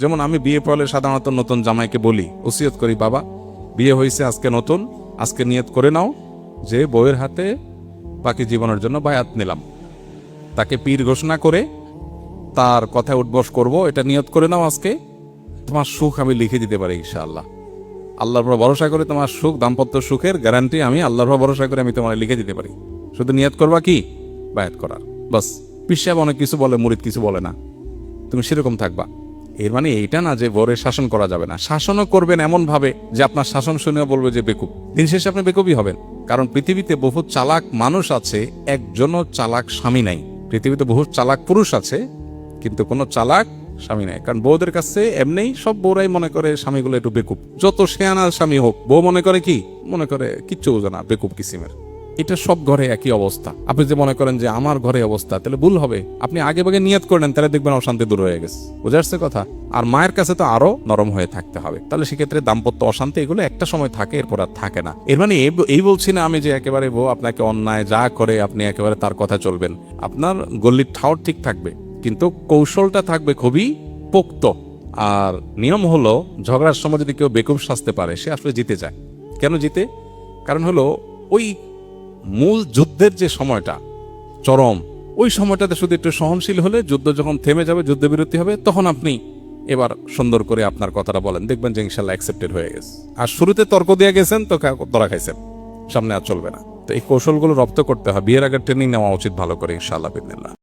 যেমন আমি বিয়ে পড়লে সাধারণত নতুন জামাইকে বলি, ওসিয়ত করি, বাবা বিয়ে হয়েছে আজকে নতুন, আজকে নিয়ত করে নাও যে বউয়ের হাতে বাকি জীবনের জন্য বায়াত নিলাম। তাকে পীর ঘোষণা করে তার কথায় উঠবস করব, এটা নিয়ত করে নাও আজকে। তোমার সুখ আমি লিখে দিতে পারি ইনশাআল্লাহ। আল্লাহর উপর ভরসা করে তোমার সুখ, দাম্পত্য সুখের গ্যারান্টি আমি আল্লাহর উপর ভরসা করে আমি তোমার লিখে দিতে পারি। শুধু নিয়ত করবা কি বায়াত করার, বাস। পীর সাহেব অনেক কিছু বলে, মুরিদ কিছু বলে না, তুমি সেরকম থাকবা। এর মানে এইটা না যে বরে শাসন করা যাবে না। শাসনও করবেন এমন ভাবে যে আপনার শাসন শুনেও বলবে যে বেকুব। দিন শেষে আপনি বেকুবই হবেন। কারণ পৃথিবীতে বহু চালাক মানুষ আছে, একজনও চালাক স্বামী নাই। পৃথিবীতে বহু চালাক পুরুষ আছে, কিন্তু কোনো চালাক স্বামী নাই। কারণ বউদের কাছে এমনিই সব বউরাই মনে করে স্বামীগুলো একটু বেকুব। যত শেয়ানা স্বামী হোক, বউ মনে করে কি, মনে করে কিচ্ছু বোঝে না, বেকুব কিসিমের। এটা সব ঘরে একই অবস্থা। আপনি যে মনে করেন যে আমার ঘরে অবস্থা, তাহলে ভুল হবে। আপনি আগে ভাগে নিয়ত করেন, তাহলে দেখবেন অশান্তি দূর হয়ে গেছে। বুঝে আসছে কথা? আর মায়ের কাছে তো আরো নরম হয়ে থাকতে হবে। তাহলে সেক্ষেত্রে দাম্পত্য অশান্তি এগুলো একটা সময় থাকে, এরপর আর থাকে না। এর মানে এই বলছি না আমি যে একেবারে বউ আপনাকে অন্যায় যা করে আপনি একেবারে তার কথা চলবেন। আপনার গল্লির ঠাওর ঠিক থাকবে, কিন্তু কৌশলটা থাকবে খুবই পোক্ত। আর নিয়ম হলো, ঝগড়ার সময় যদি কেউ বেকুব সাজতে পারে, সে আসলে জিতে যায়। কেন জিতে? কারণ হলো ওই মূল যুদ্ধের যে সময়টা চরম, ওই সময়টাতে শুধু একটু সহনশীল হলে, যুদ্ধ যখন থেমে যাবে, যুদ্ধবিরতি হবে, তখন আপনি এবার সুন্দর করে আপনার কথাটা বলেন, দেখবেন যে ইনশাল্লাহ অ্যাকসেপ্টেড হয়ে গেছে। আর শুরুতে তর্ক দিয়ে গেছেন তো ধরা খাইছেন, সামনে আর চলবে না। তো এই কৌশলগুলো রপ্ত করতে হয়। বিয়ের আগে ট্রেনিং নেওয়া উচিত ভালো করে, ইনশাআল্লাহ বিদিনিল্লাহ।